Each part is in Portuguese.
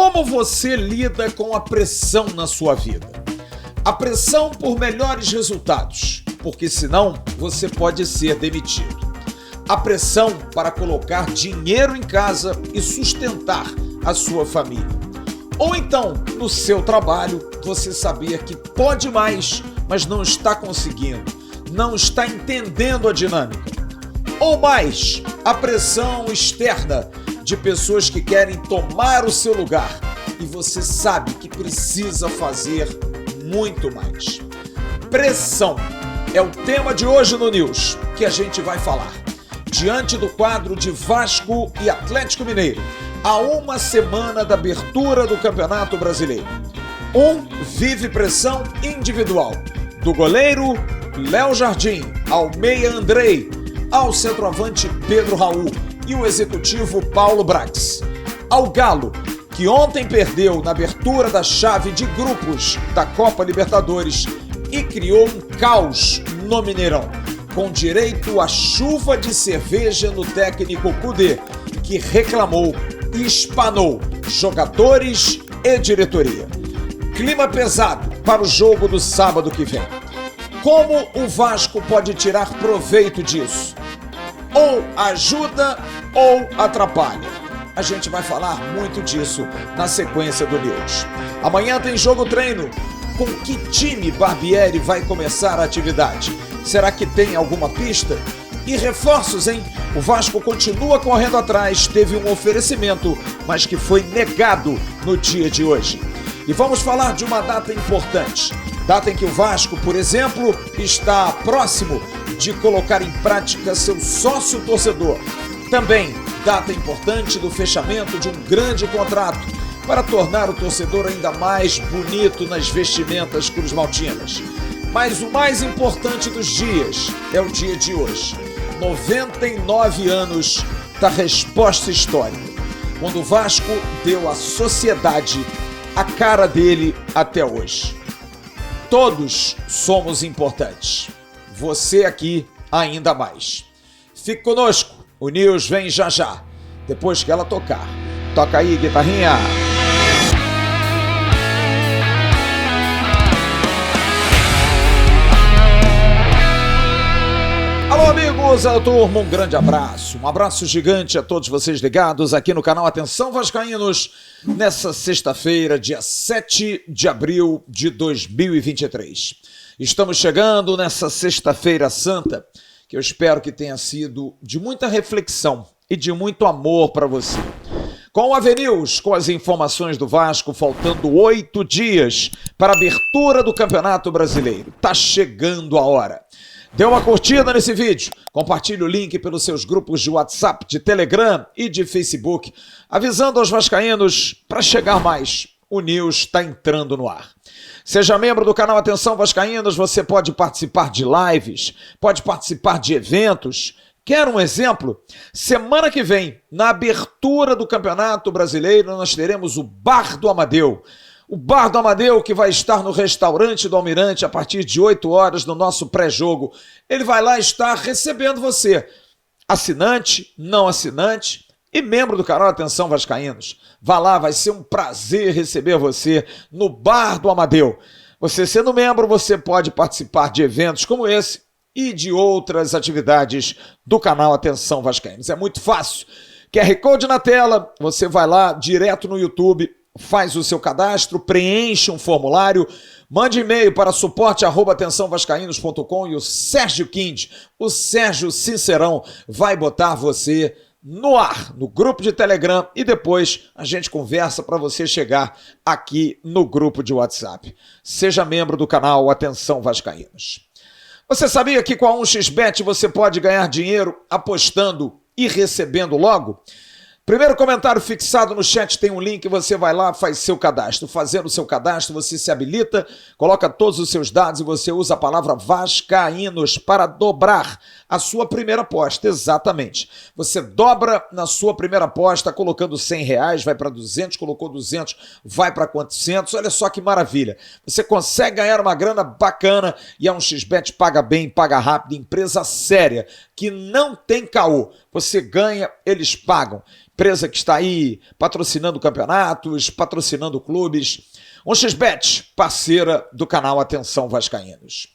Como você lida com a pressão na sua vida? A pressão por melhores resultados, porque senão você pode ser demitido. A pressão para colocar dinheiro em casa e sustentar a sua família. Ou então, no seu trabalho, você sabia que pode mais, mas não está conseguindo, não está entendendo a dinâmica. Ou mais, a pressão externa de pessoas que querem tomar o seu lugar e você sabe que precisa fazer muito mais. Pressão é o tema de hoje no News que a gente vai falar. Diante do quadro de Vasco e Atlético Mineiro, há uma semana da abertura do Campeonato Brasileiro. Vive pressão individual, do goleiro Léo Jardim ao meia Andrei, ao centroavante Pedro Raul e o executivo Paulo Brax. Ao Galo, que ontem perdeu na abertura da chave de grupos da Copa Libertadores e criou um caos no Mineirão, com direito a chuva de cerveja no técnico Kudê, que reclamou e espanou jogadores e diretoria. Clima pesado para o jogo do sábado que vem. Como o Vasco pode tirar proveito disso? Ou ajuda ou atrapalha. A gente vai falar muito disso na sequência do News. Amanhã tem jogo treino. Com que time Barbieri vai começar a atividade? Será que tem alguma pista? E reforços, hein? O Vasco continua correndo atrás, teve um oferecimento, mas que foi negado no dia de hoje. E vamos falar de uma data importante. Data em que o Vasco, por exemplo, está próximo de colocar em prática seu sócio torcedor. Também data importante do fechamento de um grande contrato para tornar o torcedor ainda mais bonito nas vestimentas cruzmaltinas. Mas o mais importante dos dias é o dia de hoje. 99 anos da resposta histórica, quando o Vasco deu à sociedade a cara dele até hoje. Todos somos importantes. Você aqui ainda mais. Fique conosco, o News vem já já, depois que ela tocar. Toca aí, guitarrinha! Alô, amigos, alô, turma, um grande abraço. Um abraço gigante a todos vocês ligados aqui no canal Atenção Vascaínos, nessa sexta-feira, dia 7 de abril de 2023. Estamos chegando nessa sexta-feira santa, que eu espero que tenha sido de muita reflexão e de muito amor para você. Com o AVNews, com as informações do Vasco, faltando 8 dias para a abertura do Campeonato Brasileiro. Tá chegando a hora. Dê uma curtida nesse vídeo, compartilhe o link pelos seus grupos de WhatsApp, de Telegram e de Facebook, avisando aos vascaínos para chegar mais. O News está entrando no ar. Seja membro do canal Atenção Vascaínos, você pode participar de lives, pode participar de eventos. Quer um exemplo? Semana que vem, na abertura do Campeonato Brasileiro, nós teremos o Bar do Amadeu. O Bar do Amadeu, que vai estar no restaurante do Almirante a partir de 8 horas no nosso pré-jogo. Ele vai lá estar recebendo você, assinante, não assinante e membro do canal Atenção Vascaínos. Vá lá, vai ser um prazer receber você no Bar do Amadeu. Você sendo membro, você pode participar de eventos como esse e de outras atividades do canal Atenção Vascaínos. É muito fácil. QR Code na tela, você vai lá direto no YouTube, faz o seu cadastro, preenche um formulário, mande e-mail para suporte@atençãovascaínos.com e o Sérgio Kind, o Sérgio Sincerão, vai botar você no ar, no grupo de Telegram e depois a gente conversa para você chegar aqui no grupo de WhatsApp. Seja membro do canal Atenção Vascaínos. Você sabia que com a 1xBet você pode ganhar dinheiro apostando e recebendo logo? Primeiro comentário fixado no chat tem um link, você vai lá, faz seu cadastro. Fazendo o seu cadastro, você se habilita, coloca todos os seus dados e você usa a palavra Vascaínos para dobrar a sua primeira aposta, exatamente. Você dobra na sua primeira aposta, colocando R$100, vai para 200, colocou 200, vai para 400, olha só que maravilha. Você consegue ganhar uma grana bacana e a 1xBet paga bem, paga rápido, empresa séria, que não tem caô. Você ganha, eles pagam. Empresa que está aí patrocinando campeonatos, patrocinando clubes. 1xBet, parceira do canal Atenção Vascaínos.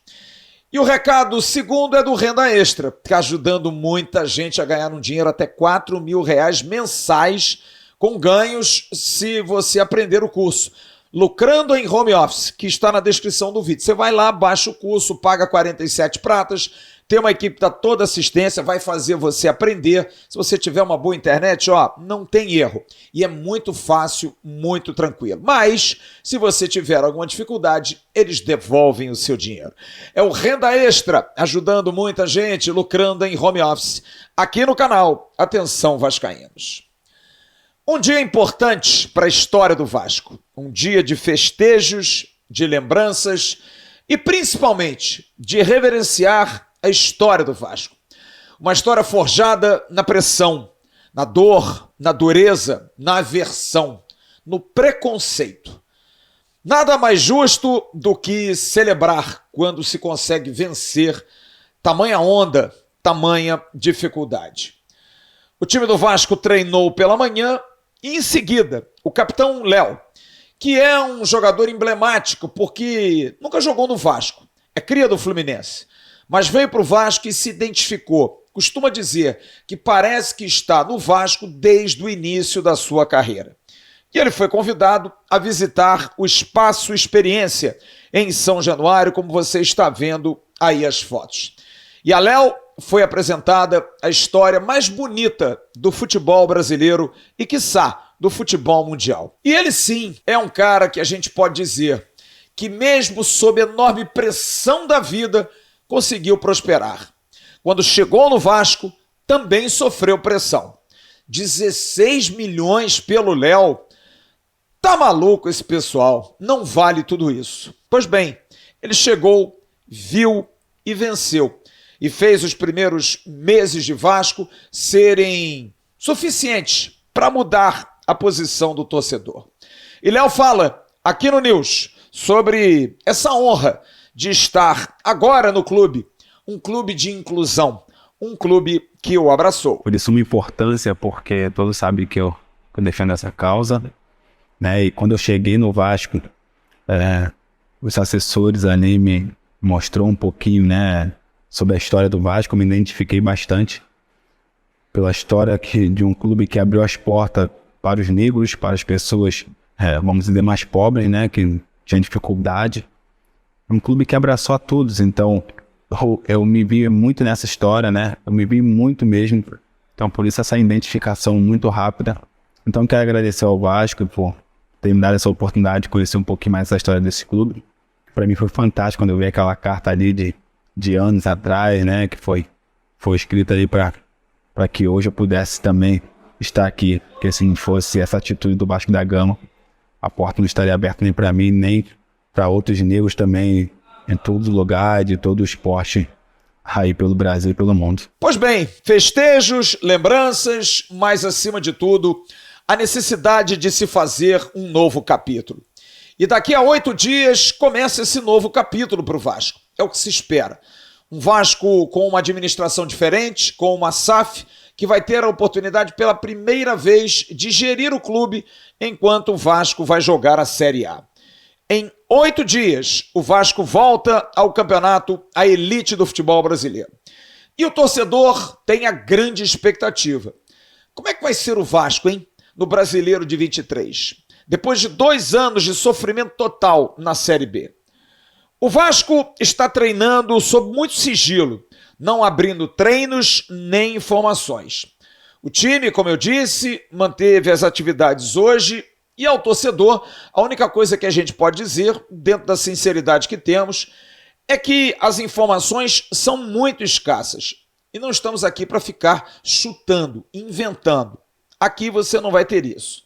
E o recado segundo é do Renda Extra, que está ajudando muita gente a ganhar um dinheiro até R$4.000 mensais, com ganhos se você aprender o curso. Lucrando em Home Office, que está na descrição do vídeo. Você vai lá, baixa o curso, paga 47 pratas, tem uma equipe que dá toda assistência, vai fazer você aprender. Se você tiver uma boa internet, não tem erro. E é muito fácil, muito tranquilo. Mas, se você tiver alguma dificuldade, eles devolvem o seu dinheiro. É o Renda Extra, ajudando muita gente, lucrando em Home Office. Aqui no canal, Atenção Vascaínos. Um dia importante para a história do Vasco. Um dia de festejos, de lembranças e principalmente de reverenciar a história do Vasco. Uma história forjada na pressão, na dor, na dureza, na aversão, no preconceito. Nada mais justo do que celebrar quando se consegue vencer tamanha onda, tamanha dificuldade. O time do Vasco treinou pela manhã e em seguida o capitão Léo, que é um jogador emblemático porque nunca jogou no Vasco, é cria do Fluminense, mas veio para o Vasco e se identificou. Costuma dizer que parece que está no Vasco desde o início da sua carreira. E ele foi convidado a visitar o Espaço Experiência em São Januário, como você está vendo aí as fotos. E a Léo foi apresentada a história mais bonita do futebol brasileiro e, quiçá, do futebol mundial. E ele sim é um cara que a gente pode dizer que mesmo sob enorme pressão da vida, conseguiu prosperar. Quando chegou no Vasco, também sofreu pressão. 16 milhões pelo Léo. Tá maluco esse pessoal, não vale tudo isso. Pois bem, ele chegou, viu e venceu. E fez os primeiros meses de Vasco serem suficientes para mudar a posição do torcedor. E Léo fala aqui no News sobre essa honra de estar agora no clube, um clube de inclusão, um clube que o abraçou. Por isso, uma importância, porque todos sabem que eu defendo essa causa, né? E quando eu cheguei no Vasco, os assessores ali me mostrou um pouquinho, né, sobre a história do Vasco. Eu me identifiquei bastante pela história de um clube que abriu as portas para os negros, para as pessoas, vamos dizer, mais pobres, né, que tinham dificuldade. Um clube que abraçou a todos, então eu me vi muito nessa história, né? Eu me vi muito mesmo. Então, por isso, essa identificação muito rápida. Então, quero agradecer ao Vasco por ter me dado essa oportunidade de conhecer um pouquinho mais essa história desse clube. Para mim foi fantástico quando eu vi aquela carta ali de anos atrás, né? Que foi escrita ali para que hoje eu pudesse também estar aqui. Porque se não fosse essa atitude do Vasco da Gama, a porta não estaria aberta nem para mim, nem para outros negros também, em todo lugar, de todo o esporte aí pelo Brasil e pelo mundo. Pois bem, festejos, lembranças, mas acima de tudo, a necessidade de se fazer um novo capítulo. E daqui a 8 dias começa esse novo capítulo para o Vasco. É o que se espera. Um Vasco com uma administração diferente, com uma SAF, que vai ter a oportunidade pela primeira vez de gerir o clube enquanto o Vasco vai jogar a Série A. Em 8 dias, o Vasco volta ao campeonato, à elite do futebol brasileiro. E o torcedor tem a grande expectativa. Como é que vai ser o Vasco, hein? No Brasileiro de 23. Depois de 2 anos de sofrimento total na Série B. O Vasco está treinando sob muito sigilo, não abrindo treinos nem informações. O time, como eu disse, manteve as atividades hoje. E ao torcedor, a única coisa que a gente pode dizer, dentro da sinceridade que temos, é que as informações são muito escassas. E não estamos aqui para ficar chutando, inventando. Aqui você não vai ter isso.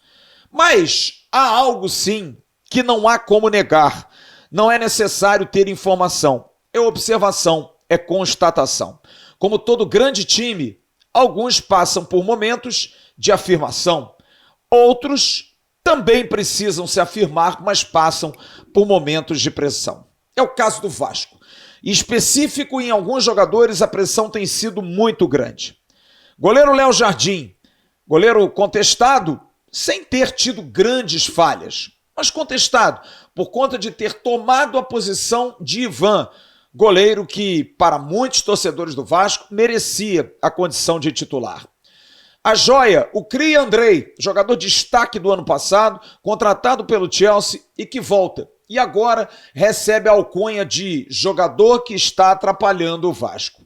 Mas há algo sim que não há como negar. Não é necessário ter informação. É observação, é constatação. Como todo grande time, alguns passam por momentos de afirmação. Outros também precisam se afirmar, mas passam por momentos de pressão. É o caso do Vasco. Em específico, em alguns jogadores, a pressão tem sido muito grande. Goleiro Léo Jardim, goleiro contestado, sem ter tido grandes falhas, mas contestado por conta de ter tomado a posição de Ivan, goleiro que, para muitos torcedores do Vasco, merecia a condição de titular. A joia, o Cria Andrei, jogador de destaque do ano passado, contratado pelo Chelsea e que volta. E agora recebe a alcunha de jogador que está atrapalhando o Vasco.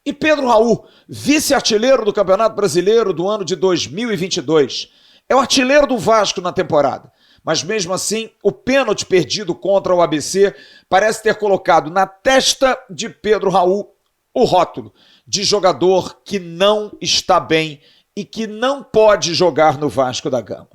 E Pedro Raul, vice-artilheiro do Campeonato Brasileiro do ano de 2022. É o artilheiro do Vasco na temporada. Mas mesmo assim, o pênalti perdido contra o ABC parece ter colocado na testa de Pedro Raul o rótulo de jogador que não está bem e que não pode jogar no Vasco da Gama.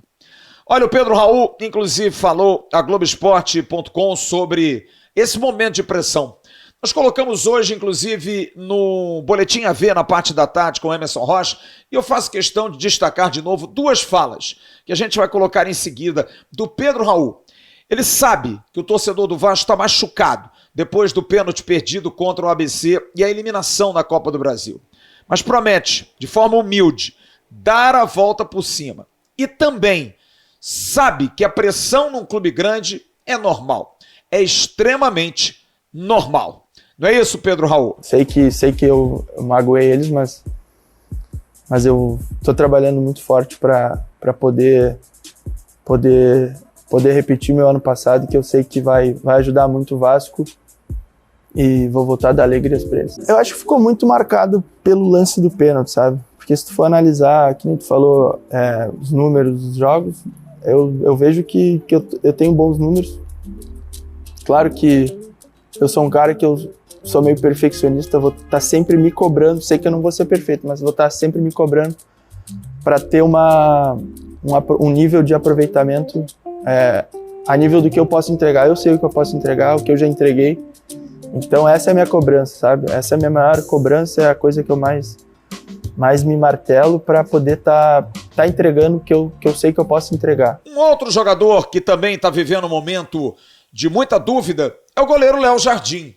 Olha, o Pedro Raul, inclusive, falou a Globoesporte.com sobre esse momento de pressão. Nós colocamos hoje, inclusive, no Boletim AV, na parte da tarde, com o Emerson Rocha, e eu faço questão de destacar de novo duas falas que a gente vai colocar em seguida do Pedro Raul. Ele sabe que o torcedor do Vasco está machucado depois do pênalti perdido contra o ABC e a eliminação na Copa do Brasil. Mas promete, de forma humilde, dar a volta por cima. E também sabe que a pressão num clube grande é normal. É extremamente normal. Não é isso, Pedro Raul? Sei que eu magoei eles, mas eu estou trabalhando muito forte para poder repetir meu ano passado, que eu sei que vai ajudar muito o Vasco, e vou voltar a dar alegrias para eles. Eu acho que ficou muito marcado pelo lance do pênalti, sabe? Porque se tu for analisar, que nem tu falou, os números dos jogos, eu vejo que eu tenho bons números. Claro que eu sou um cara que eu sou meio perfeccionista, vou estar sempre me cobrando, sei que eu não vou ser perfeito, mas vou estar sempre me cobrando para ter um nível de aproveitamento a nível do que eu posso entregar. Eu sei o que eu posso entregar, o que eu já entreguei. Então essa é a minha cobrança, sabe? Essa é a minha maior cobrança, é a coisa que eu mais me martelo para poder tá entregando o que eu sei que eu posso entregar. Um outro jogador que também está vivendo um momento de muita dúvida é o goleiro Léo Jardim.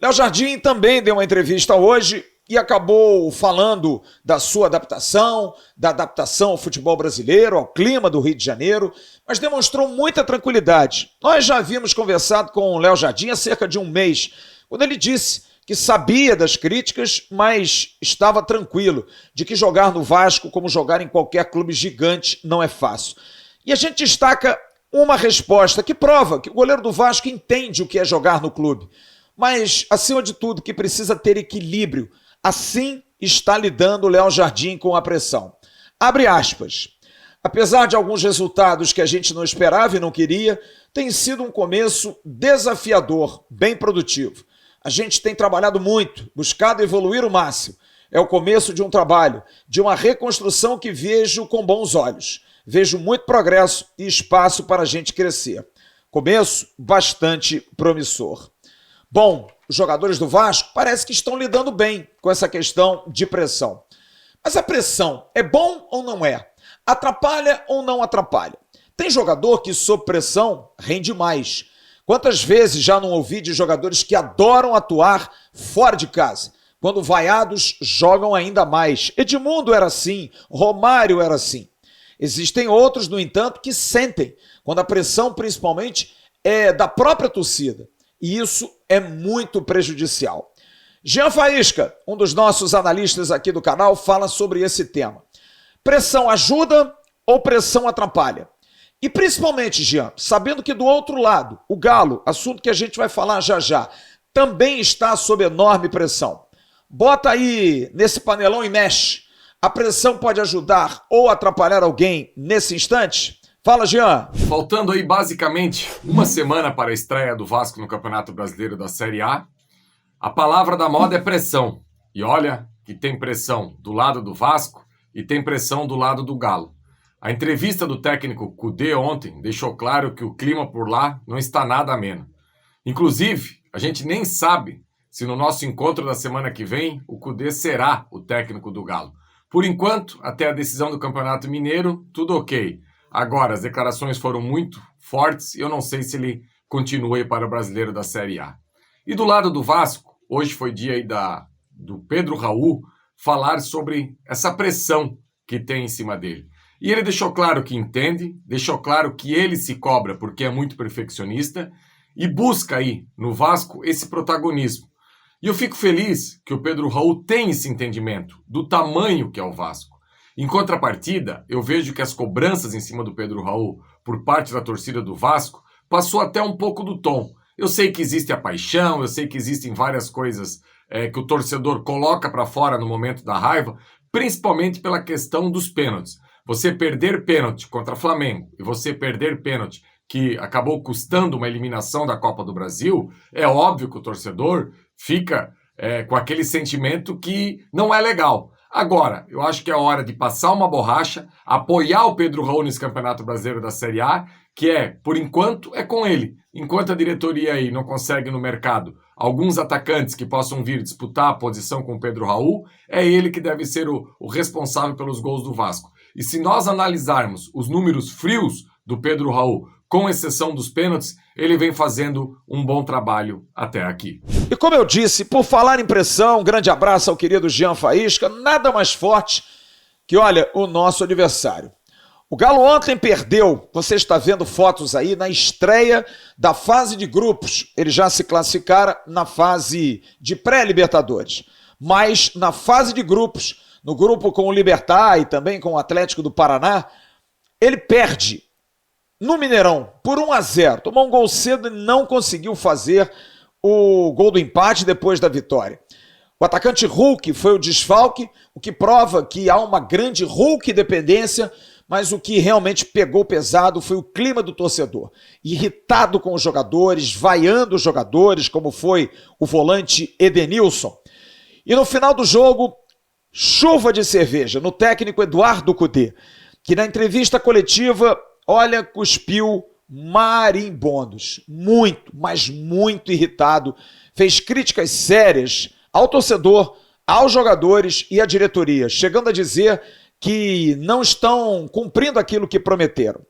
Léo Jardim também deu uma entrevista hoje e acabou falando da sua adaptação, da adaptação ao futebol brasileiro, ao clima do Rio de Janeiro, mas demonstrou muita tranquilidade. Nós já havíamos conversado com o Léo Jardim há cerca de um mês, quando ele disse que sabia das críticas, mas estava tranquilo de que jogar no Vasco, como jogar em qualquer clube gigante, não é fácil. E a gente destaca uma resposta que prova que o goleiro do Vasco entende o que é jogar no clube, mas, acima de tudo, que precisa ter equilíbrio. Assim está lidando o Léo Jardim com a pressão. Abre aspas. Apesar de alguns resultados que a gente não esperava e não queria, tem sido um começo desafiador, bem produtivo. A gente tem trabalhado muito, buscado evoluir o máximo. É o começo de um trabalho, de uma reconstrução que vejo com bons olhos. Vejo muito progresso e espaço para a gente crescer. Começo bastante promissor. Bom, os jogadores do Vasco parece que estão lidando bem com essa questão de pressão. Mas a pressão é bom ou não é? Atrapalha ou não atrapalha? Tem jogador que, sob pressão, rende mais. Quantas vezes já não ouvi de jogadores que adoram atuar fora de casa? Quando vaiados, jogam ainda mais. Edmundo era assim, Romário era assim. Existem outros, no entanto, que sentem, quando a pressão, principalmente, é da própria torcida. E isso é muito prejudicial. Jean Faísca, um dos nossos analistas aqui do canal, fala sobre esse tema. Pressão ajuda ou pressão atrapalha? E principalmente, Jean, sabendo que do outro lado, o Galo, assunto que a gente vai falar já já, também está sob enorme pressão. Bota aí nesse panelão e mexe. A pressão pode ajudar ou atrapalhar alguém nesse instante? Fala, Jean. Faltando aí basicamente uma semana para a estreia do Vasco no Campeonato Brasileiro da Série A, a palavra da moda é pressão. E olha que tem pressão do lado do Vasco e tem pressão do lado do Galo. A entrevista do técnico Kudê ontem deixou claro que o clima por lá não está nada ameno. Inclusive, a gente nem sabe se no nosso encontro da semana que vem o Kudê será o técnico do Galo. Por enquanto, até a decisão do Campeonato Mineiro, tudo ok. Agora, as declarações foram muito fortes e eu não sei se ele continua aí para o Brasileiro da Série A. E do lado do Vasco, hoje foi dia aí do Pedro Raul falar sobre essa pressão que tem em cima dele. E ele deixou claro que entende, deixou claro que ele se cobra porque é muito perfeccionista e busca aí no Vasco esse protagonismo. E eu fico feliz que o Pedro Raul tem esse entendimento do tamanho que é o Vasco. Em contrapartida, eu vejo que as cobranças em cima do Pedro Raul por parte da torcida do Vasco passou até um pouco do tom. Eu sei que existe a paixão, eu sei que existem várias coisas que o torcedor coloca para fora no momento da raiva, principalmente pela questão dos pênaltis. Você perder pênalti contra Flamengo e você perder pênalti que acabou custando uma eliminação da Copa do Brasil, é óbvio que o torcedor fica com aquele sentimento que não é legal. Agora, eu acho que é hora de passar uma borracha, apoiar o Pedro Raul nesse Campeonato Brasileiro da Série A, que por enquanto, é com ele. Enquanto a diretoria aí não consegue no mercado alguns atacantes que possam vir disputar a posição com o Pedro Raul, é ele que deve ser o responsável pelos gols do Vasco. E se nós analisarmos os números frios do Pedro Raul, com exceção dos pênaltis, ele vem fazendo um bom trabalho até aqui. E como eu disse, por falar em pressão, um grande abraço ao querido Jean Faísca, nada mais forte que, olha, o nosso adversário. O Galo ontem perdeu, você está vendo fotos aí, na estreia da fase de grupos. Ele já se classificara na fase de pré-Libertadores. Mas na fase de grupos, no grupo com o Libertad e também com o Atlético do Paraná, ele perde no Mineirão por 1-0. Tomou um gol cedo e não conseguiu fazer o gol do empate depois da vitória. O atacante Hulk foi o desfalque, o que prova que há uma grande Hulk dependência, mas o que realmente pegou pesado foi o clima do torcedor. Irritado com os jogadores, vaiando os jogadores, como foi o volante Edenilson. E no final do jogo, chuva de cerveja no técnico Eduardo Kudê, que na entrevista coletiva, olha, cuspiu marimbondos. Muito, mas muito irritado. Fez críticas sérias ao torcedor, aos jogadores e à diretoria, chegando a dizer que não estão cumprindo aquilo que prometeram.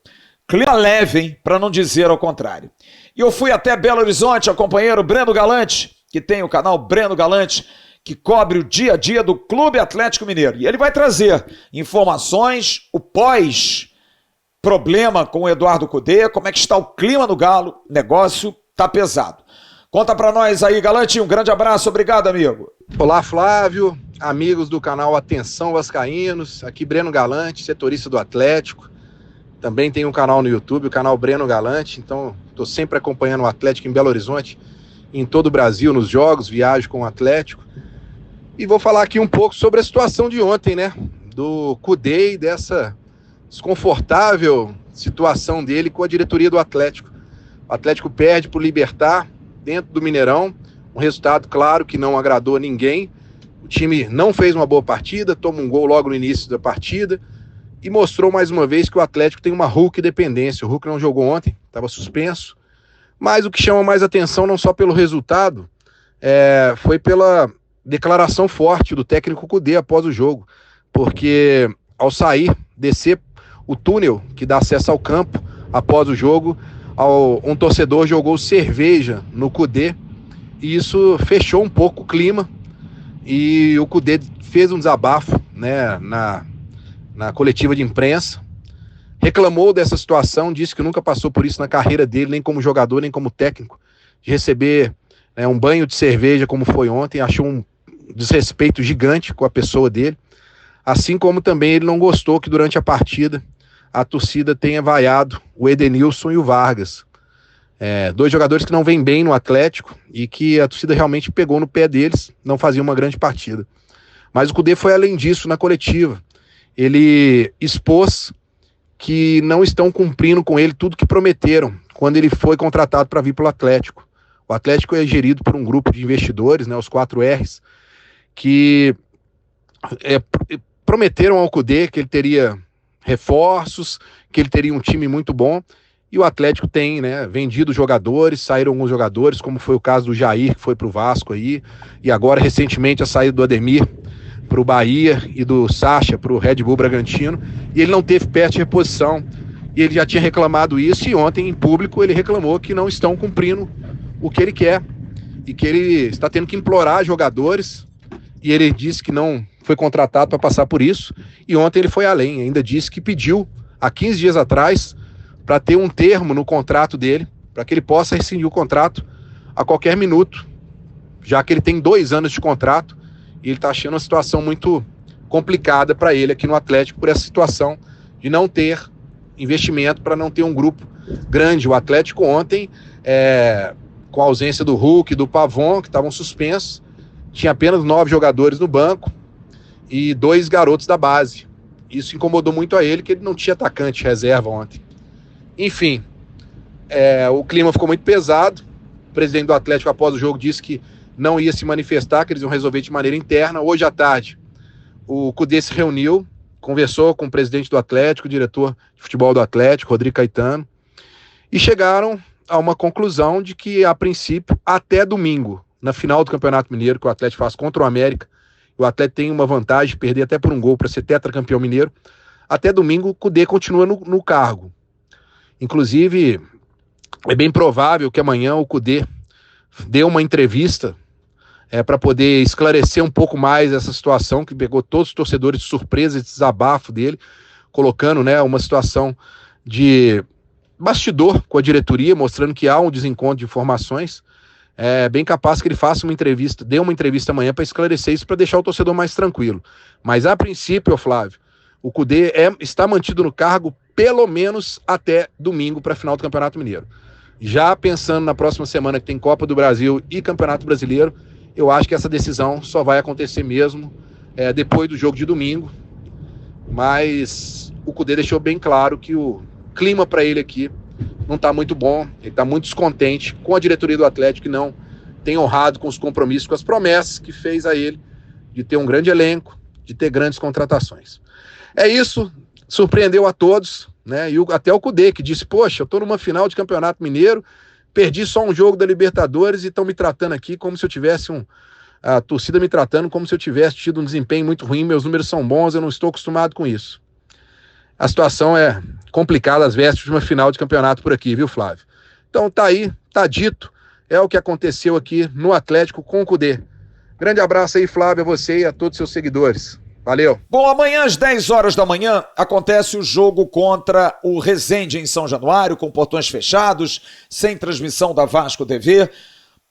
Clima leve, hein, para não dizer ao contrário. E eu fui até Belo Horizonte, ao companheiro Breno Galante, que tem o canal Breno Galante, que cobre o dia a dia do Clube Atlético Mineiro. E ele vai trazer informações, o pós-problema com o Eduardo Kudê, como é que está o clima no Galo, negócio tá pesado. Conta pra nós aí, Galante, um grande abraço, obrigado, amigo. Olá, Flávio, amigos do canal Atenção Vascaínos, aqui Breno Galante, setorista do Atlético. Também tem um canal no YouTube, o canal Breno Galante, então estou sempre acompanhando o Atlético em Belo Horizonte, em todo o Brasil, nos jogos, viajo com o Atlético. E vou falar aqui um pouco sobre a situação de ontem, né? Do Kudê e dessa desconfortável situação dele com a diretoria do Atlético. O Atlético perde para o Libertad dentro do Mineirão, um resultado, claro, que não agradou a ninguém. O time não fez uma boa partida, toma um gol logo no início da partida e mostrou mais uma vez que o Atlético tem uma Hulk dependência. O Hulk não jogou ontem, estava suspenso. Mas o que chama mais atenção, não só pelo resultado, foi pela declaração forte do técnico Kudê após o jogo. Porque ao sair, descer o túnel que dá acesso ao campo após o jogo, um torcedor jogou cerveja no Kudê e isso fechou um pouco o clima e o Kudê fez um desabafo, né, na coletiva de imprensa, reclamou dessa situação, disse que nunca passou por isso na carreira dele, nem como jogador, nem como técnico, de receber, né, um banho de cerveja como foi ontem, achou um desrespeito gigante com a pessoa dele, assim como também ele não gostou que durante a partida a torcida tenha vaiado o Edenilson e o Vargas. Dois jogadores que não vêm bem no Atlético e que a torcida realmente pegou no pé deles, não faziam uma grande partida. Mas o Kudê foi além disso na coletiva. Ele expôs que não estão cumprindo com ele tudo que prometeram quando ele foi contratado para vir para o Atlético. O Atlético é gerido por um grupo de investidores, né, os 4 R's, que prometeram ao Kudê que ele teria reforços, que ele teria um time muito bom, E o Atlético tem, né, vendido jogadores, saíram alguns jogadores, como foi o caso do Jair, que foi pro Vasco aí, e agora recentemente a saída do Ademir pro Bahia e do Sacha pro Red Bull Bragantino, e ele não teve peça de reposição, e ele já tinha reclamado isso, e ontem em público ele reclamou que não estão cumprindo o que ele quer, e que ele está tendo que implorar jogadores, e ele disse que não foi contratado para passar por isso, e ontem ele foi além, ainda disse que pediu, há 15 dias atrás, para ter um termo no contrato dele, para que ele possa rescindir o contrato a qualquer minuto, já que ele tem 2 anos de contrato e ele está achando uma situação muito complicada para ele aqui no Atlético por essa situação de não ter investimento, para não ter um grupo grande. O Atlético ontem, com a ausência do Hulk e do Pavon, que estavam suspensos, tinha apenas 9 jogadores no banco e 2 garotos da base. Isso incomodou muito a ele, que ele não tinha atacante reserva ontem. Enfim, o clima ficou muito pesado. O presidente do Atlético, após o jogo, disse que não ia se manifestar, que eles iam resolver de maneira interna. Hoje à tarde, o Cudê se reuniu, conversou com o presidente do Atlético, o diretor de futebol do Atlético, Rodrigo Caetano, e chegaram a uma conclusão de que, a princípio, até domingo, na final do Campeonato Mineiro, que o Atlético faz contra o América, o Atlético tem uma vantagem de perder até por um gol para ser tetracampeão mineiro, até domingo o Cudê continua no cargo. Inclusive, é bem provável que amanhã o Cudê dê uma entrevista para poder esclarecer um pouco mais essa situação que pegou todos os torcedores de surpresa, esse desabafo dele, colocando, né, uma situação de bastidor com a diretoria, mostrando que há um desencontro de informações. É bem capaz que ele faça uma entrevista, dê uma entrevista amanhã para esclarecer isso, para deixar o torcedor mais tranquilo. Mas a princípio, Flávio, o Cudê está mantido no cargo pelo menos até domingo para a final do Campeonato Mineiro. Já pensando na próxima semana que tem Copa do Brasil e Campeonato Brasileiro, eu acho que essa decisão só vai acontecer mesmo depois do jogo de domingo. Mas o Cudê deixou bem claro que o clima para ele aqui não está muito bom, ele está muito descontente com a diretoria do Atlético, que não tem honrado com os compromissos, com as promessas que fez a ele de ter um grande elenco, de ter grandes contratações. É isso, surpreendeu a todos, né? E até o Cudê, que disse, poxa, eu estou numa final de Campeonato Mineiro, perdi só um jogo da Libertadores e estão me tratando aqui como se eu tivesse a torcida me tratando como se eu tivesse tido um desempenho muito ruim, meus números são bons, eu não estou acostumado com isso. A situação é complicada às vésperas de uma final de campeonato por aqui, viu, Flávio? Então tá aí, tá dito, é o que aconteceu aqui no Atlético com o Cudê. Grande abraço aí, Flávio, a você e a todos os seus seguidores. Valeu. Bom, amanhã às 10 horas da manhã acontece o jogo contra o Resende em São Januário, com portões fechados, sem transmissão da Vasco TV.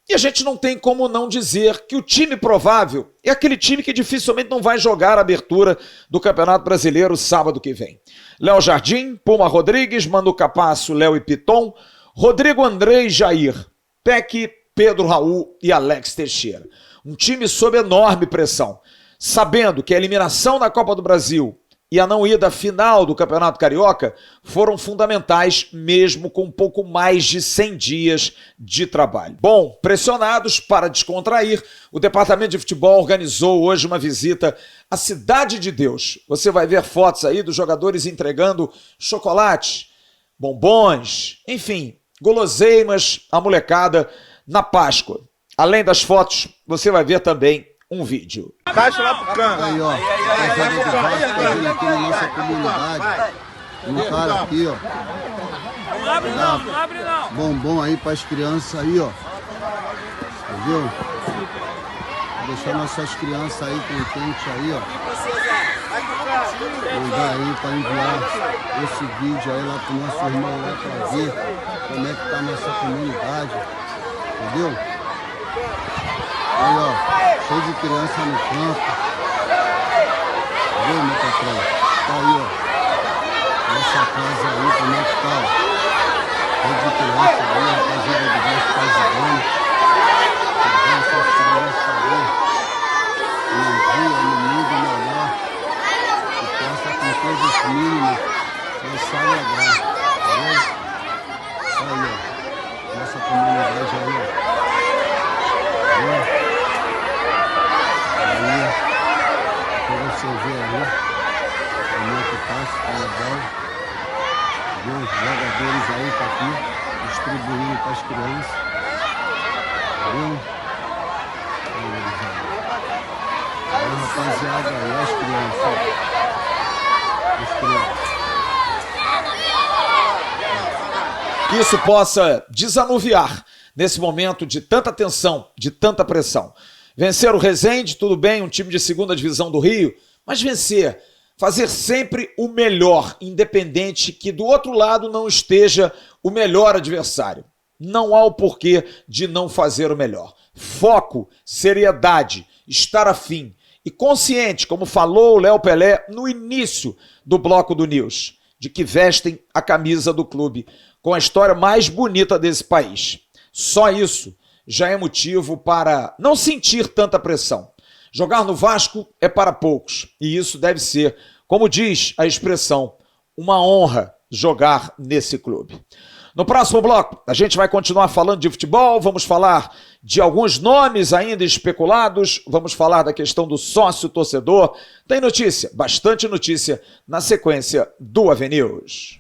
E a gente não tem como não dizer que o time provável é aquele time que dificilmente não vai jogar a abertura do Campeonato Brasileiro sábado que vem. Léo Jardim, Puma Rodrigues, Manu Capasso, Léo e Piton, Rodrigo André e Jair, Peck, Pedro Raul e Alex Teixeira. Um time sob enorme pressão, sabendo que a eliminação na Copa do Brasil e a não ida à final do Campeonato Carioca foram fundamentais, mesmo com um pouco mais de 100 dias de trabalho. Bom, pressionados para descontrair, o Departamento de Futebol organizou hoje uma visita à Cidade de Deus. Você vai ver fotos aí dos jogadores entregando chocolate, bombons, enfim, guloseimas à molecada na Páscoa. Além das fotos, você vai ver também um vídeo. Caixa lá pro canto. Aí, ó. A joga de Vasco fazendo aqui na nossa comunidade. Um cara aqui, ó. Não abre não, não abre não. Bombom aí pras crianças aí, ó. Entendeu? Vou deixar nossas crianças aí contentes aí, ó. Mandar aí pra enviar esse vídeo aí lá pro nosso irmão lá pra ver como é que tá a nossa comunidade. Entendeu? Aí, ó, cheio de criança no campo. Viu, meu patrão? Tá aí, ó. Nossa casa aí, como é que tá, ó. Cheio de criança aí, a rapaziada do Vasco tá ajudando. Levando essas crianças aí. No dia, no mundo melhor. Que possa, com coisas mínimas, se alegrar. Entendeu? Aí, ó. Nossa comunidade aí, ó. Você vê aí como é que tá, se tá legal. Os jogadores aí, tá distribuindo para as crianças. Viu? Rapaziada, aí as crianças. As crianças. Que isso possa desanuviar nesse momento de tanta tensão, de tanta pressão. Vencer o Resende, tudo bem, um time de segunda divisão do Rio, mas vencer, fazer sempre o melhor, independente que do outro lado não esteja o melhor adversário. Não há o porquê de não fazer o melhor. Foco, seriedade, estar afim e consciente, como falou o Léo Pelé no início do bloco do News, de que vestem a camisa do clube com a história mais bonita desse país. Só isso já é motivo para não sentir tanta pressão. Jogar no Vasco é para poucos, e isso deve ser, como diz a expressão, uma honra jogar nesse clube. No próximo bloco, a gente vai continuar falando de futebol, vamos falar de alguns nomes ainda especulados, vamos falar da questão do sócio-torcedor. Tem notícia, bastante notícia, na sequência do AVNews.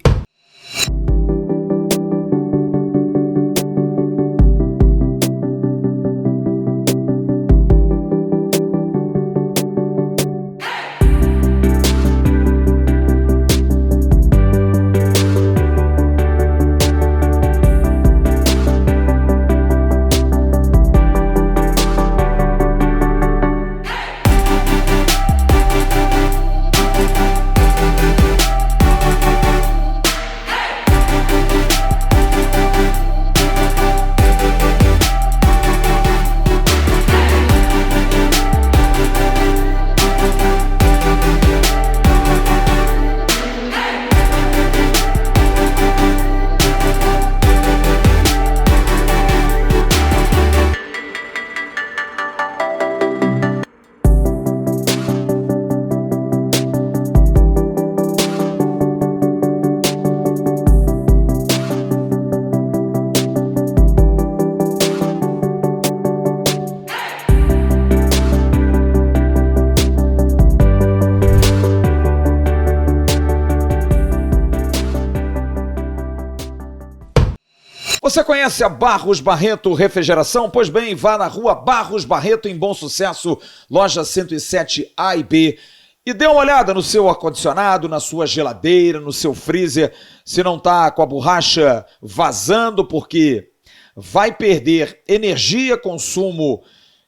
Você conhece a Barros Barreto Refrigeração? Pois bem, vá na rua Barros Barreto, em Bom Sucesso, loja 107 A e B, e dê uma olhada no seu ar-condicionado, na sua geladeira, no seu freezer, se não está com a borracha vazando, porque vai perder energia, consumo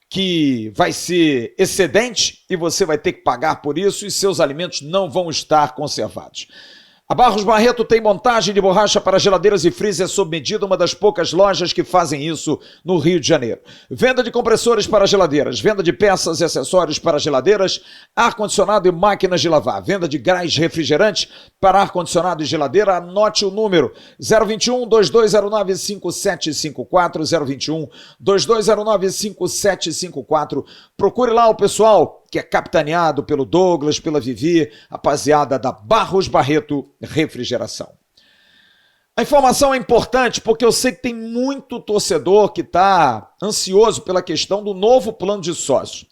que vai ser excedente e você vai ter que pagar por isso e seus alimentos não vão estar conservados. A Barros Barreto tem montagem de borracha para geladeiras e freezer sob medida, uma das poucas lojas que fazem isso no Rio de Janeiro. Venda de compressores para geladeiras, venda de peças e acessórios para geladeiras, ar-condicionado e máquinas de lavar, venda de gás refrigerante para ar-condicionado e geladeira. Anote o número 021-2209-5754, 021-2209-5754. Procure lá o pessoal que é capitaneado pelo Douglas, pela Vivi, rapaziada da Barros Barreto Refrigeração. A informação é importante porque eu sei que tem muito torcedor que está ansioso pela questão do novo plano de sócios.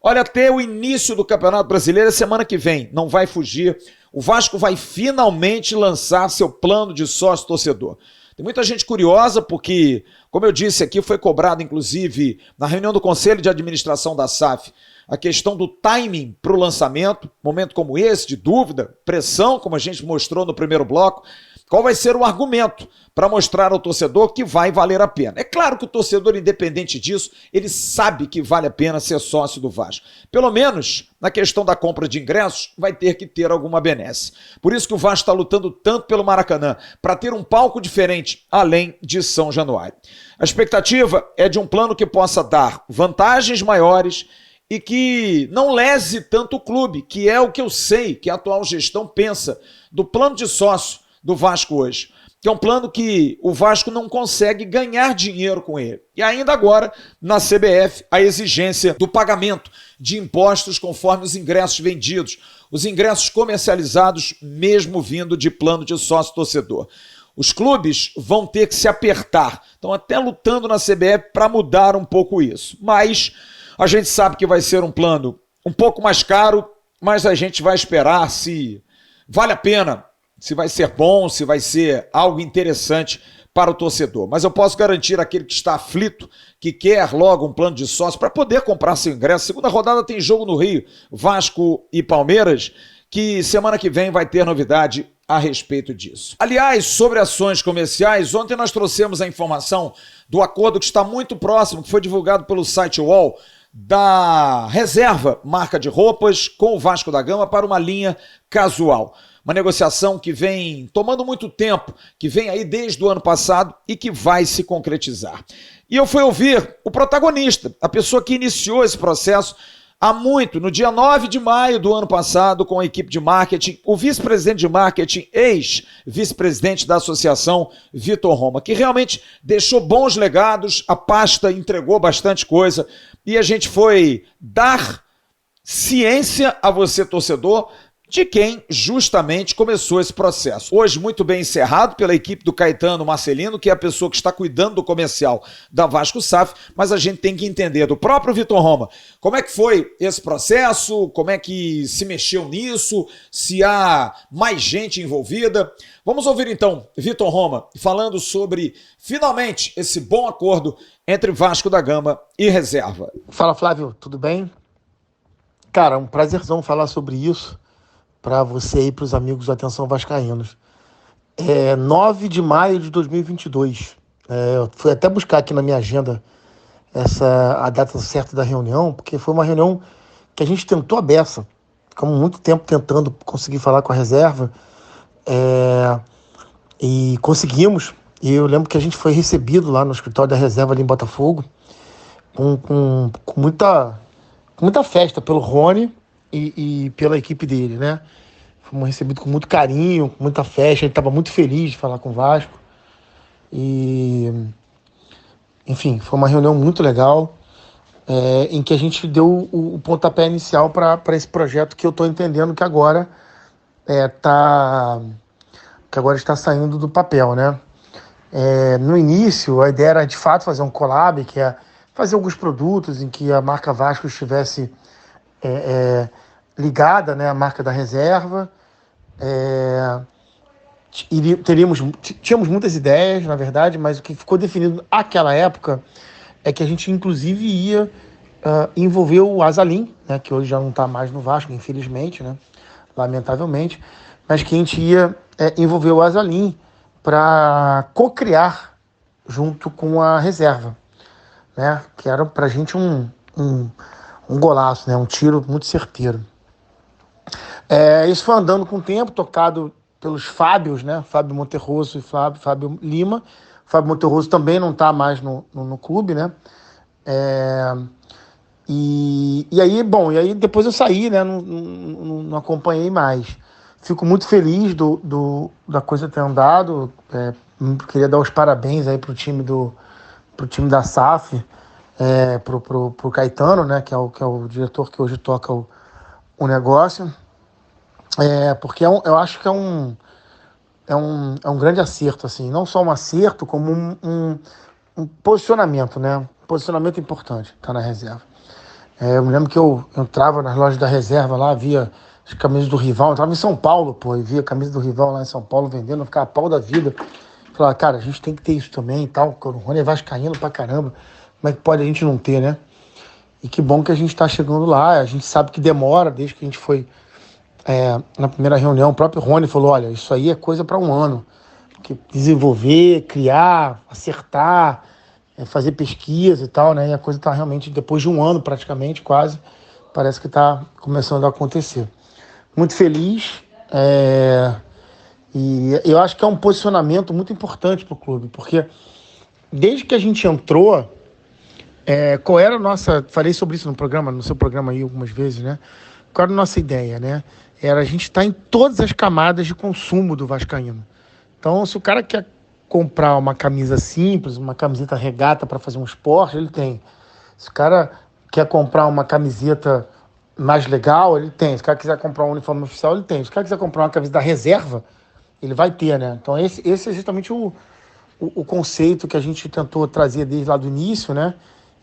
Olha, até o início do Campeonato Brasileiro é semana que vem, não vai fugir. O Vasco vai finalmente lançar seu plano de sócio torcedor. Tem muita gente curiosa porque, como eu disse aqui, foi cobrado inclusive na reunião do Conselho de Administração da SAF, a questão do timing para o lançamento, momento como esse, de dúvida, pressão, como a gente mostrou no primeiro bloco. Qual vai ser o argumento para mostrar ao torcedor que vai valer a pena? É claro que o torcedor, independente disso, ele sabe que vale a pena ser sócio do Vasco. Pelo menos, na questão da compra de ingressos, vai ter que ter alguma benesse. Por isso que o Vasco está lutando tanto pelo Maracanã, para ter um palco diferente, além de São Januário. A expectativa é de um plano que possa dar vantagens maiores e que não lese tanto o clube, que é o que eu sei que a atual gestão pensa do plano de sócio do Vasco hoje, que é um plano que o Vasco não consegue ganhar dinheiro com ele. E ainda agora, na CBF, a exigência do pagamento de impostos conforme os ingressos vendidos, os ingressos comercializados, mesmo vindo de plano de sócio-torcedor. Os clubes vão ter que se apertar, estão até lutando na CBF para mudar um pouco isso. Mas a gente sabe que vai ser um plano um pouco mais caro, mas a gente vai esperar se vale a pena, se vai ser bom, se vai ser algo interessante para o torcedor. Mas eu posso garantir àquele que está aflito, que quer logo um plano de sócio para poder comprar seu ingresso. Segunda rodada tem jogo no Rio, Vasco e Palmeiras, que semana que vem vai ter novidade a respeito disso. Aliás, sobre ações comerciais, ontem nós trouxemos a informação do acordo que está muito próximo, que foi divulgado pelo site UOL, da Reserva, marca de roupas, com o Vasco da Gama para uma linha casual. Uma negociação que vem tomando muito tempo, que vem aí desde o ano passado e que vai se concretizar. E eu fui ouvir o protagonista, a pessoa que iniciou esse processo há muito, no dia 9 de maio do ano passado, com a equipe de marketing, o vice-presidente de marketing, ex-vice-presidente da associação, Vitor Roma, que realmente deixou bons legados, a pasta entregou bastante coisa e a gente foi dar ciência a você, torcedor, de quem justamente começou esse processo. Hoje muito bem encerrado pela equipe do Caetano Marcelino, que é a pessoa que está cuidando do comercial da Vasco SAF, mas a gente tem que entender do próprio Vitor Roma, como é que foi esse processo, como é que se mexeu nisso, se há mais gente envolvida. Vamos ouvir então Vitor Roma falando sobre, finalmente, esse bom acordo entre Vasco da Gama e Reserva. Fala, Flávio, tudo bem? Cara, um prazerzão falar sobre isso para você e para os amigos do Atenção Vascaínos. 9 de maio de 2022. Eu fui até buscar aqui na minha agenda a data certa da reunião, porque foi uma reunião que a gente tentou a beça. Ficamos muito tempo tentando conseguir falar com a Reserva, e conseguimos. E eu lembro que a gente foi recebido lá no escritório da Reserva ali em Botafogo, com muita festa pelo Rony e pela equipe dele, né? Fomos recebidos com muito carinho, com muita festa. Ele estava muito feliz de falar com o Vasco. E, enfim, foi uma reunião muito legal, em que a gente deu o pontapé inicial para esse projeto que eu estou entendendo que agora está saindo do papel, né? No início, a ideia era de fato fazer um collab, que é fazer alguns produtos em que a marca Vasco estivesse ligada, né, à marca da Reserva. Tínhamos muitas ideias, na verdade, mas o que ficou definido naquela época é que a gente inclusive ia envolver o Azalim, né, que hoje já não está mais no Vasco, infelizmente, né, lamentavelmente, mas que a gente ia envolver o Azalim para co-criar junto com a Reserva, né, que era para a gente um golaço, né, um tiro muito certeiro. Isso foi andando com o tempo, tocado pelos Fábios, né, Fábio Monterroso e Fábio Lima. Fábio Monterroso também não está mais no clube, né, e aí depois eu saí, né, não acompanhei mais. Fico muito feliz da coisa ter andado. Queria dar os parabéns aí pro time da SAF, pro Caetano, né, que é o diretor que hoje toca o negócio, porque eu acho que é um grande acerto, assim, não só um acerto, como um posicionamento, né, um posicionamento importante, tá na Reserva. Eu me lembro que eu entrava nas lojas da Reserva lá, via as camisas do rival, eu estava em São Paulo, e via a camisa do rival lá em São Paulo vendendo, eu ficava pau da vida. Falava, cara, a gente tem que ter isso também e tal, porque o Rony é vascaíno pra caramba, como é que pode a gente não ter, né? E que bom que a gente tá chegando lá, a gente sabe que demora, desde que a gente foi na primeira reunião, o próprio Rony falou, olha, isso aí é coisa para um ano, porque desenvolver, criar, acertar, fazer pesquisa e tal, né? E a coisa tá realmente, depois de um ano praticamente, quase, parece que tá começando a acontecer. Muito feliz, e eu acho que é um posicionamento muito importante para o clube, porque desde que a gente entrou, qual era a nossa... Falei sobre isso no seu programa aí algumas vezes, né? Qual era a nossa ideia, né? Era a gente estar em todas as camadas de consumo do vascaíno. Então, se o cara quer comprar uma camisa simples, uma camiseta regata para fazer um esporte, ele tem. Se o cara quer comprar uma camiseta mais legal, ele tem. Se o cara quiser comprar um uniforme oficial, ele tem. Se o cara quiser comprar uma camisa da Reserva, ele vai ter, né? Então esse é justamente o conceito que a gente tentou trazer desde lá do início, né?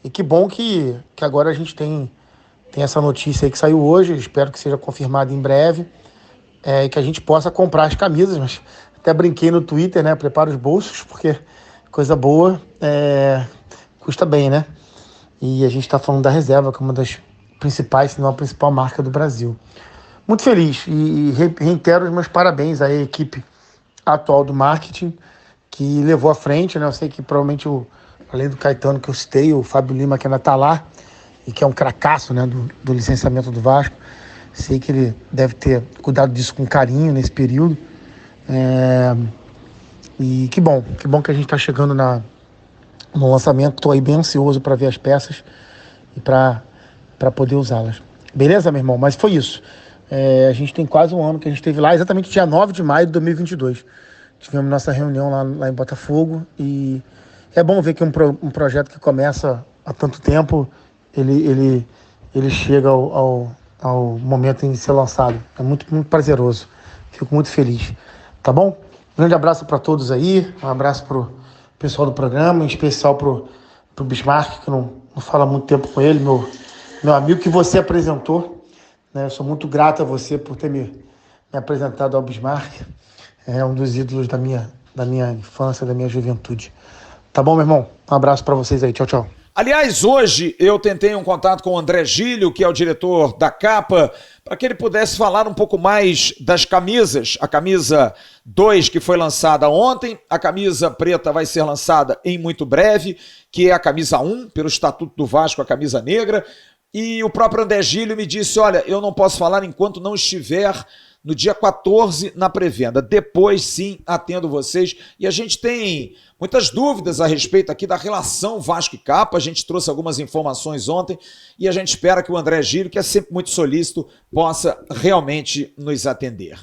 E que bom que agora a gente tem essa notícia aí que saiu hoje, espero que seja confirmada em breve, e que a gente possa comprar as camisas, mas Até brinquei no Twitter, né? Prepara os bolsos, porque coisa boa custa bem, né? E a gente está falando da reserva, que é uma das principais, se não a principal marca do Brasil. Muito feliz e reitero os meus parabéns à equipe atual do marketing, que levou à frente, né? Eu sei que provavelmente, além do Caetano que eu citei, o Fábio Lima, que ainda está lá, e que é um cracaço, né, do licenciamento do Vasco, sei que ele deve ter cuidado disso com carinho nesse período. E que bom que a gente está chegando no lançamento. Estou aí bem ansioso para ver as peças e para poder usá-las. Beleza, meu irmão? Mas foi isso. A gente tem quase um ano que a gente esteve lá, exatamente dia 9 de maio de 2022. Tivemos nossa reunião lá em Botafogo e é bom ver que um projeto que começa há tanto tempo, ele chega ao momento em ser lançado. É muito, muito prazeroso. Fico muito feliz. Tá bom? Grande abraço para todos aí. Um abraço pro pessoal do programa, em especial pro Bismarck, que não fala há muito tempo com ele, meu amigo que você apresentou. Né? Eu sou muito grato a você por ter me apresentado ao Bismarck. É um dos ídolos da minha infância, da minha juventude. Tá bom, meu irmão? Um abraço para vocês aí. Tchau, tchau. Aliás, hoje eu tentei um contato com o André Gílio, que é o diretor da Capa, para que ele pudesse falar um pouco mais das camisas. A camisa 2, que foi lançada ontem, a camisa preta vai ser lançada em muito breve, que é a camisa 1, pelo Estatuto do Vasco, a camisa negra. E o próprio André Gílio me disse, olha, eu não posso falar enquanto não estiver no dia 14 na pré-venda. Depois, sim, atendo vocês. E a gente tem muitas dúvidas a respeito aqui da relação Vasco e Capa. A gente trouxe algumas informações ontem e a gente espera que o André Gílio, que é sempre muito solícito, possa realmente nos atender.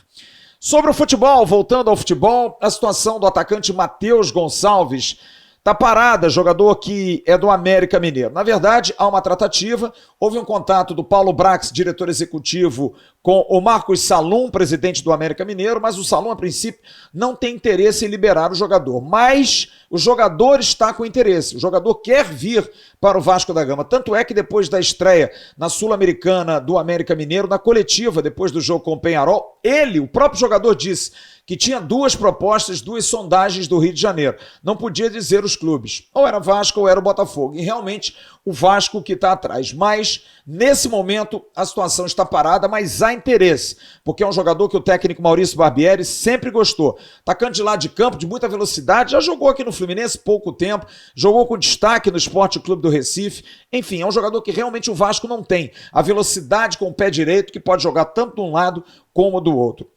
Sobre o futebol, voltando ao futebol, a situação do atacante Matheus Gonçalves está parada, jogador que é do América Mineiro. Na verdade, há uma tratativa, houve um contato do Paulo Brax, diretor executivo, com o Marcos Salum, presidente do América Mineiro, mas o Salum, a princípio, não tem interesse em liberar o jogador. Mas o jogador está com interesse, o jogador quer vir para o Vasco da Gama. Tanto é que depois da estreia na Sul-Americana do América Mineiro, na coletiva, depois do jogo com o Peñarol, o próprio jogador disse que tinha 2 propostas, 2 sondagens do Rio de Janeiro. Não podia dizer os clubes. Ou era Vasco ou era o Botafogo. E realmente o Vasco que está atrás. Mas, nesse momento, a situação está parada, mas há interesse. Porque é um jogador que o técnico Maurício Barbieri sempre gostou. Atacante de lado de campo, de muita velocidade, já jogou aqui no Fluminense pouco tempo, jogou com destaque no Sport Clube do Recife. Enfim, é um jogador que realmente o Vasco não tem. A velocidade com o pé direito, que pode jogar tanto de um lado como do outro.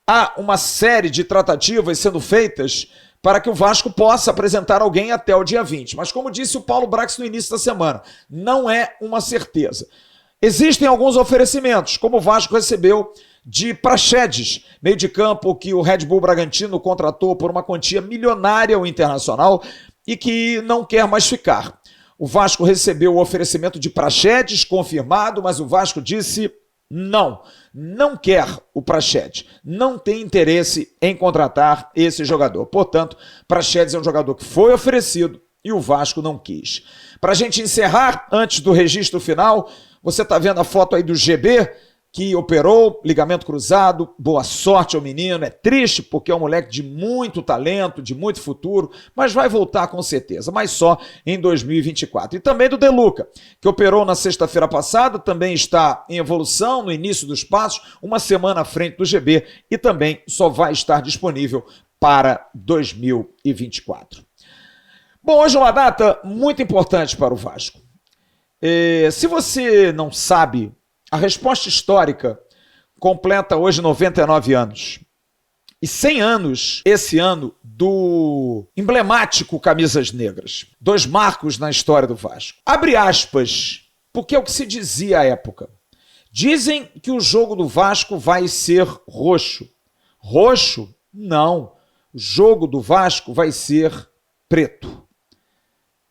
Há uma série de tratativas sendo feitas para que o Vasco possa apresentar alguém até o dia 20. Mas como disse o Paulo Brax no início da semana, não é uma certeza. Existem alguns oferecimentos, como o Vasco recebeu de Praxedes, meio de campo que o Red Bull Bragantino contratou por uma quantia milionária ao Internacional e que não quer mais ficar. O Vasco recebeu o oferecimento de Praxedes, confirmado, mas o Vasco disse não quer o Praxedes, não tem interesse em contratar esse jogador. Portanto, Praxedes é um jogador que foi oferecido e o Vasco não quis. Para a gente encerrar, antes do registro final, você está vendo a foto aí do GB, que operou, ligamento cruzado, boa sorte ao menino, é triste porque é um moleque de muito talento, de muito futuro, mas vai voltar com certeza, mas só em 2024. E também do De Luca, que operou na sexta-feira passada, também está em evolução, no início dos passos, uma semana à frente do GB e também só vai estar disponível para 2024. Bom, hoje é uma data muito importante para o Vasco. Se você não sabe, a Resposta Histórica completa hoje 99 anos. E 100 anos, esse ano, do emblemático Camisas Negras. 2 marcos na história do Vasco. Abre aspas, porque é o que se dizia à época. Dizem que o jogo do Vasco vai ser roxo. Roxo? Não. O jogo do Vasco vai ser preto.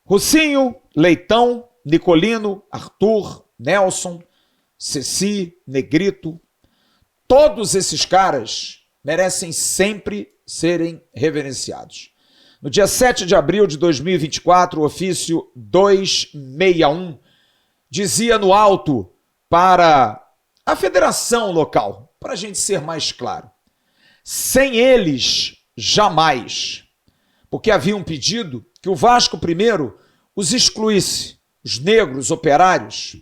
Rocinho, Leitão, Nicolino, Arthur, Nelson, Ceci, Negrito, todos esses caras merecem sempre serem reverenciados. No dia 7 de abril de 2024, o ofício 261 dizia no alto para a federação local, para a gente ser mais claro, sem eles jamais, porque havia um pedido que o Vasco primeiro os excluísse, os negros operários,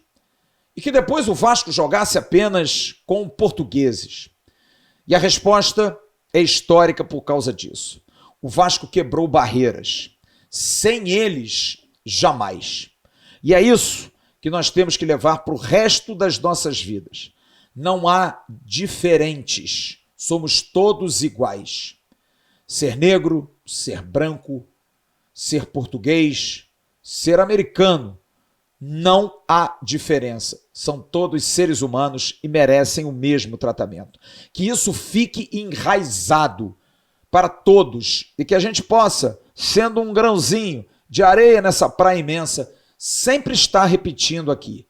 e que depois o Vasco jogasse apenas com portugueses. E a resposta é histórica por causa disso. O Vasco quebrou barreiras. Sem eles, jamais. E é isso que nós temos que levar para o resto das nossas vidas. Não há diferentes. Somos todos iguais. Ser negro, ser branco, ser português, ser americano, não há diferença. São todos seres humanos e merecem o mesmo tratamento. Que isso fique enraizado para todos e que a gente possa, sendo um grãozinho de areia nessa praia imensa, sempre estar repetindo aqui.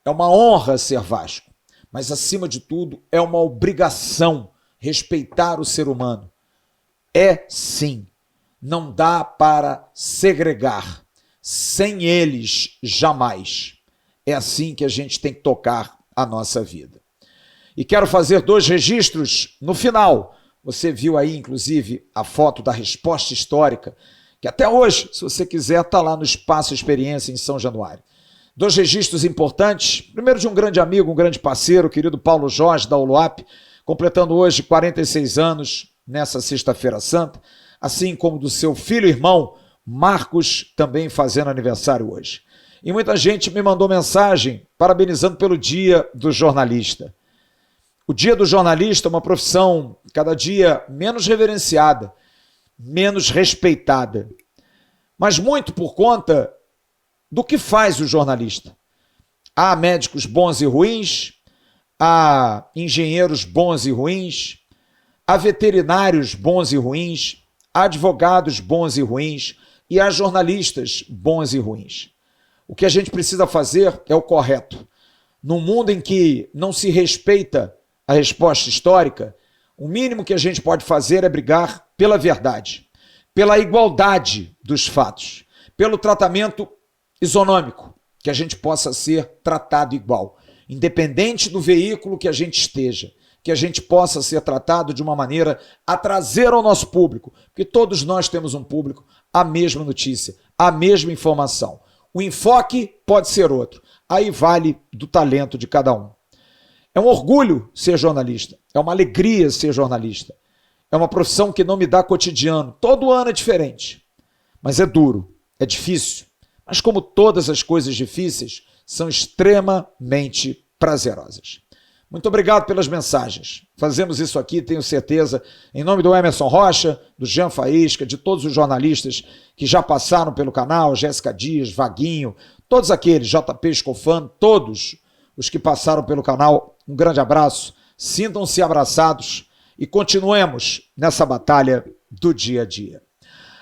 É uma honra ser Vasco, mas acima de tudo é uma obrigação respeitar o ser humano. É sim, não dá para segregar. Sem eles, jamais. É assim que a gente tem que tocar a nossa vida. E quero fazer 2 registros no final. Você viu aí, inclusive, a foto da resposta histórica, que até hoje, se você quiser, está lá no Espaço Experiência em São Januário. 2 registros importantes. Primeiro de um grande amigo, um grande parceiro, o querido Paulo Jorge, da ULOAP, completando hoje 46 anos, nessa sexta-feira santa, assim como do seu filho e irmão, Marcos, também fazendo aniversário hoje. E muita gente me mandou mensagem parabenizando pelo Dia do Jornalista. O Dia do Jornalista é uma profissão cada dia menos reverenciada, menos respeitada, mas muito por conta do que faz o jornalista. Há médicos bons e ruins, há engenheiros bons e ruins, há veterinários bons e ruins, há advogados bons e ruins, e há jornalistas bons e ruins. O que a gente precisa fazer é o correto. Num mundo em que não se respeita a resposta histórica, o mínimo que a gente pode fazer é brigar pela verdade, pela igualdade dos fatos, pelo tratamento isonômico, que a gente possa ser tratado igual, independente do veículo que a gente esteja, que a gente possa ser tratado de uma maneira a trazer ao nosso público, porque todos nós temos um público, a mesma notícia, a mesma informação. O enfoque pode ser outro, aí vale do talento de cada um. É um orgulho ser jornalista, é uma alegria ser jornalista, é uma profissão que não me dá cotidiano, todo ano é diferente, mas é duro, é difícil, mas como todas as coisas difíceis, são extremamente prazerosas. Muito obrigado pelas mensagens. Fazemos isso aqui, tenho certeza, em nome do Emerson Rocha, do Jean Faísca, de todos os jornalistas que já passaram pelo canal, Jéssica Dias, Vaguinho, todos aqueles, JP Escofano, todos os que passaram pelo canal, um grande abraço, sintam-se abraçados e continuemos nessa batalha do dia a dia.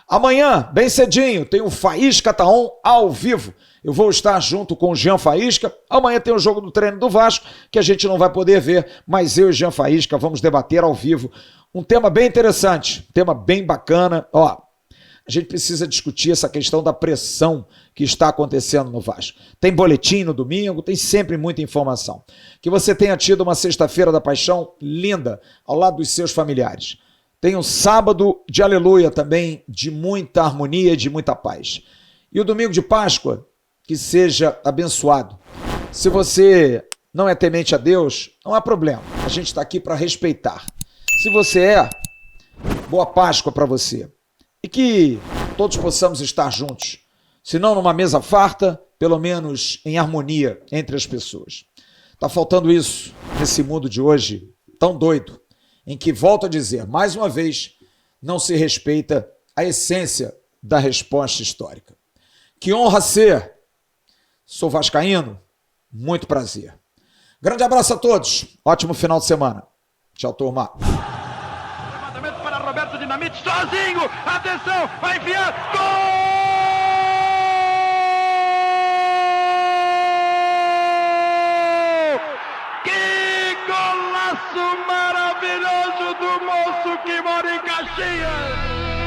Amanhã, bem cedinho, tem o Faísca Taon ao vivo. Eu vou estar junto com o Jean Faísca. Amanhã tem o jogo do treino do Vasco, que a gente não vai poder ver, mas eu e o Jean Faísca vamos debater ao vivo um tema bem interessante, um tema bem bacana. Ó, a gente precisa discutir essa questão da pressão que está acontecendo no Vasco. Tem boletim no domingo, tem sempre muita informação. Que você tenha tido uma sexta-feira da paixão linda ao lado dos seus familiares. Tem um sábado de aleluia também, de muita harmonia e de muita paz. E o domingo de Páscoa, que seja abençoado. Se você não é temente a Deus, não há problema. A gente está aqui para respeitar. Se você é, boa Páscoa para você. E que todos possamos estar juntos. Se não numa mesa farta, pelo menos em harmonia entre as pessoas. Está faltando isso nesse mundo de hoje tão doido, em que, volto a dizer, mais uma vez, não se respeita a essência da resposta histórica. Que honra ser! Sou vascaíno, muito prazer. Grande abraço a todos, ótimo final de semana. Tchau, turma. Levantamento para Roberto Dinamite, sozinho, atenção, vai enfiar, gol! Que golaço maravilhoso do moço que mora em Caxias!